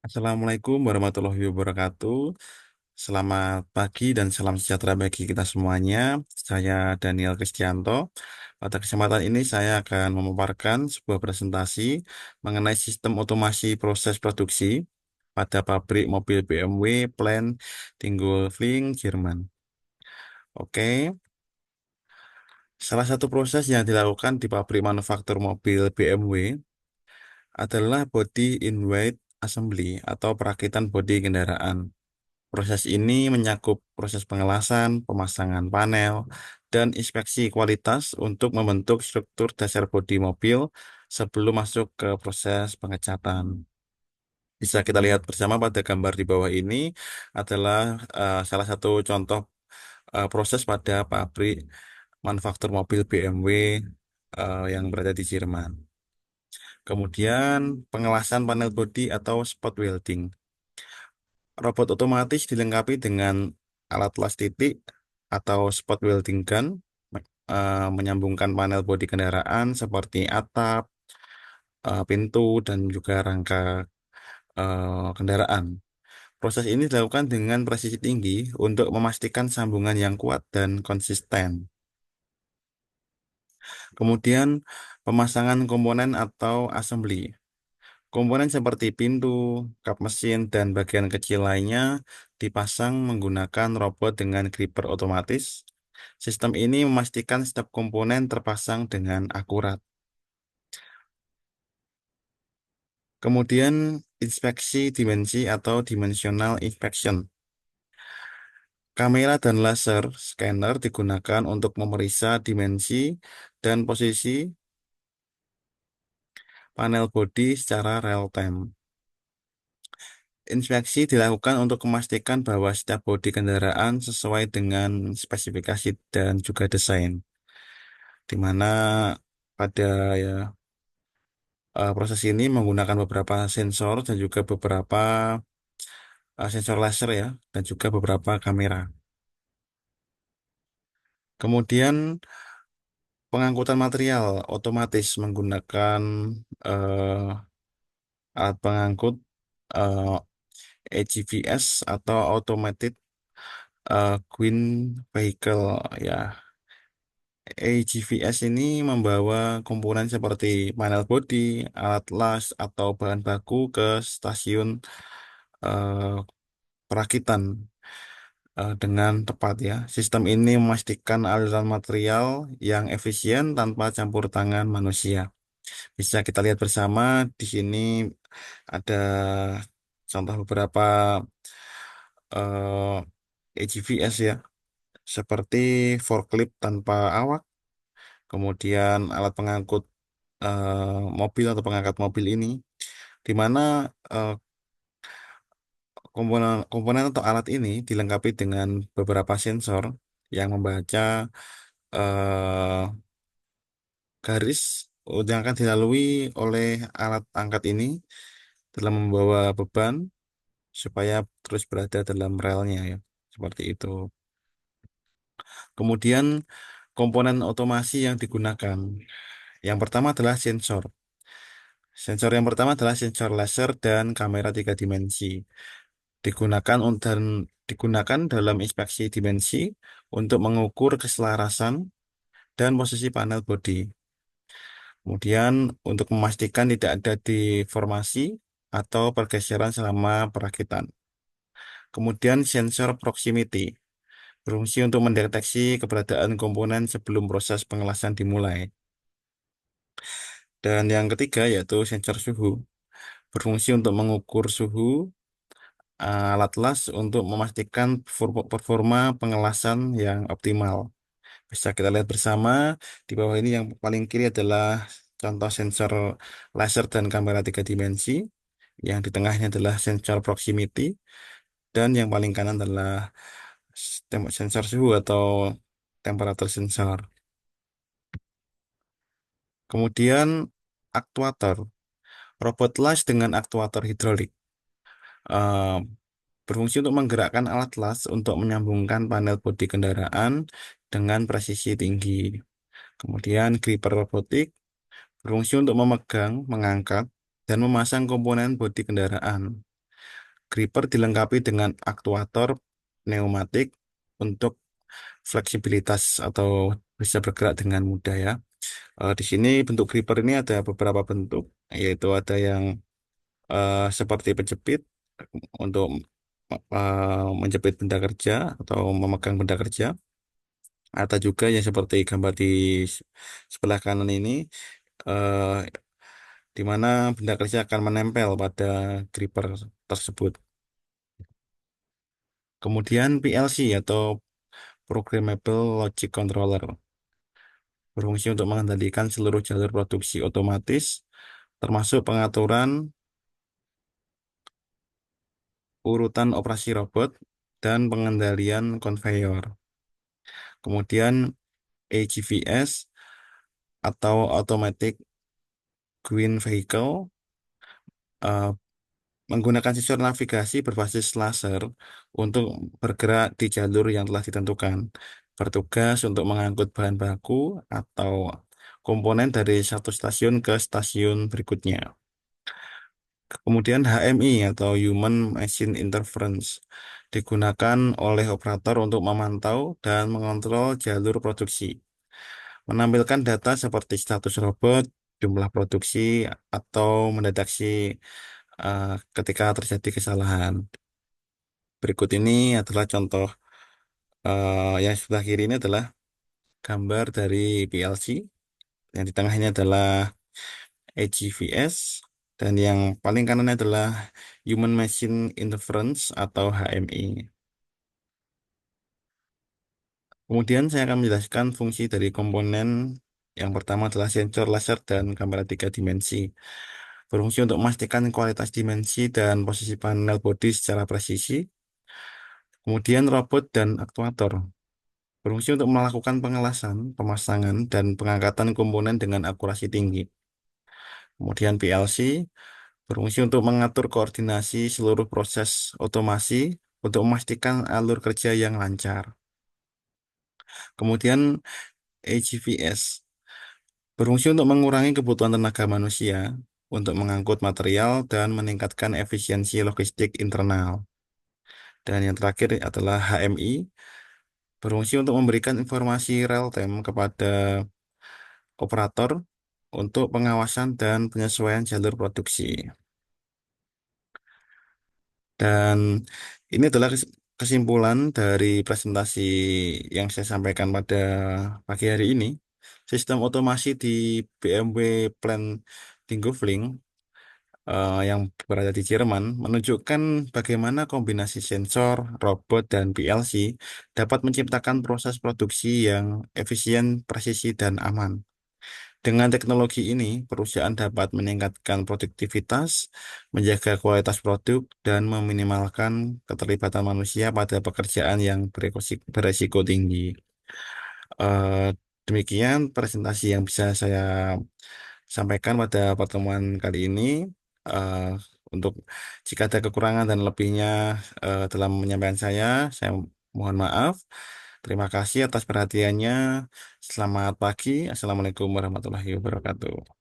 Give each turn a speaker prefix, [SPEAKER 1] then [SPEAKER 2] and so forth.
[SPEAKER 1] Assalamualaikum warahmatullahi wabarakatuh. Selamat pagi dan salam sejahtera bagi kita semuanya. Saya Daniel Kristianto. Pada kesempatan ini saya akan memaparkan sebuah presentasi mengenai sistem otomasi proses produksi pada pabrik mobil BMW Plant Dingolfing, Jerman. Oke, salah satu proses yang dilakukan di pabrik manufaktur mobil BMW adalah body in white assembly atau perakitan bodi kendaraan. Proses ini mencakup proses pengelasan, pemasangan panel, dan inspeksi kualitas untuk membentuk struktur dasar bodi mobil sebelum masuk ke proses pengecatan. Bisa kita lihat bersama pada gambar di bawah ini adalah salah satu contoh proses pada pabrik manufaktur mobil BMW yang berada di Jerman. Kemudian pengelasan panel bodi atau spot welding. Robot otomatis dilengkapi dengan alat las titik atau spot welding gun, menyambungkan panel bodi kendaraan seperti atap, pintu, dan juga rangka kendaraan. Proses ini dilakukan dengan presisi tinggi untuk memastikan sambungan yang kuat dan konsisten. Kemudian pemasangan komponen atau assembly. Komponen seperti pintu, kap mesin, dan bagian kecil lainnya dipasang menggunakan robot dengan gripper otomatis. Sistem ini memastikan setiap komponen terpasang dengan akurat. Kemudian inspeksi dimensi atau dimensional inspection. Kamera dan laser scanner digunakan untuk memeriksa dimensi dan posisi panel bodi secara real time. Inspeksi dilakukan untuk memastikan bahwa setiap bodi kendaraan sesuai dengan spesifikasi dan juga desain, di mana pada ya, proses ini menggunakan beberapa sensor dan juga beberapa sensor laser ya, dan juga beberapa kamera. Kemudian pengangkutan material otomatis menggunakan alat pengangkut eh, AGVS atau Automated Green Vehicle ya. AGVS ini membawa komponen seperti panel bodi, alat las, atau bahan baku ke stasiun eh, perakitan dengan tepat ya. Sistem ini memastikan aliran material yang efisien tanpa campur tangan manusia. Bisa kita lihat bersama di sini ada contoh beberapa AGVS ya, seperti forklift tanpa awak, kemudian alat pengangkut mobil atau pengangkat mobil ini, di mana eh, komponen atau alat ini dilengkapi dengan beberapa sensor yang membaca eh, garis yang akan dilalui oleh alat angkat ini dalam membawa beban supaya terus berada dalam relnya ya, seperti itu. Kemudian komponen otomasi yang digunakan. Yang pertama adalah sensor. Sensor yang pertama adalah sensor laser dan kamera tiga dimensi. Dan digunakan dalam inspeksi dimensi untuk mengukur keselarasan dan posisi panel bodi. Kemudian untuk memastikan tidak ada deformasi atau pergeseran selama perakitan. Kemudian sensor proximity berfungsi untuk mendeteksi keberadaan komponen sebelum proses pengelasan dimulai. Dan yang ketiga yaitu sensor suhu berfungsi untuk mengukur suhu alat las untuk memastikan performa pengelasan yang optimal. Bisa kita lihat bersama di bawah ini yang paling kiri adalah contoh sensor laser dan kamera tiga dimensi. Yang di tengahnya adalah sensor proximity dan yang paling kanan adalah sensor suhu atau temperatur sensor. Kemudian aktuator, robot las dengan aktuator hidrolik. eh, Berfungsi untuk menggerakkan alat las untuk menyambungkan panel bodi kendaraan dengan presisi tinggi. Kemudian gripper robotik berfungsi untuk memegang, mengangkat, dan memasang komponen bodi kendaraan. Gripper dilengkapi dengan aktuator pneumatik untuk fleksibilitas atau bisa bergerak dengan mudah ya. Di sini bentuk gripper ini ada beberapa bentuk, yaitu ada yang seperti penjepit untuk menjepit benda kerja atau memegang benda kerja. Ada juga yang seperti gambar di sebelah kanan ini, eh, di mana benda kerja akan menempel pada gripper tersebut. Kemudian PLC atau Programmable Logic Controller berfungsi untuk mengendalikan seluruh jalur produksi otomatis, termasuk pengaturan urutan operasi robot dan pengendalian konveyor. Kemudian AGVS atau Automatic Green Vehicle eh, menggunakan sensor navigasi berbasis laser untuk bergerak di jalur yang telah ditentukan. Bertugas untuk mengangkut bahan baku atau komponen dari satu stasiun ke stasiun berikutnya. Kemudian HMI atau Human Machine Interference digunakan oleh operator untuk memantau dan mengontrol jalur produksi, menampilkan data seperti status robot, jumlah produksi, atau mendeteksi eh, ketika terjadi kesalahan. Berikut ini adalah contoh yang sebelah kiri ini adalah gambar dari PLC, yang di tengah ini adalah AGVS, dan yang paling kanan adalah Human Machine Interference atau HMI. Kemudian saya akan menjelaskan fungsi dari komponen yang pertama adalah sensor laser dan kamera tiga dimensi. Berfungsi untuk memastikan kualitas dimensi dan posisi panel bodi secara presisi. Kemudian robot dan aktuator. Berfungsi untuk melakukan pengelasan, pemasangan, dan pengangkatan komponen dengan akurasi tinggi. Kemudian PLC berfungsi untuk mengatur koordinasi seluruh proses otomasi untuk memastikan alur kerja yang lancar. Kemudian AGVS berfungsi untuk mengurangi kebutuhan tenaga manusia untuk mengangkut material dan meningkatkan efisiensi logistik internal. Dan yang terakhir adalah HMI, berfungsi untuk memberikan informasi real time kepada operator untuk pengawasan dan penyesuaian jalur produksi. Dan ini adalah kesimpulan dari presentasi yang saya sampaikan pada pagi hari ini. Sistem otomasi di BMW Plant Dingolfing yang berada di Jerman menunjukkan bagaimana kombinasi sensor, robot, dan PLC dapat menciptakan proses produksi yang efisien, presisi, dan aman. Dengan teknologi ini, perusahaan dapat meningkatkan produktivitas, menjaga kualitas produk, dan meminimalkan keterlibatan manusia pada pekerjaan yang beresiko tinggi. Eh, Demikian presentasi yang bisa saya sampaikan pada pertemuan kali ini. Eh, untuk jika ada kekurangan dan lebihnya dalam penyampaian saya mohon maaf. Terima kasih atas perhatiannya. Selamat pagi. Assalamualaikum warahmatullahi wabarakatuh.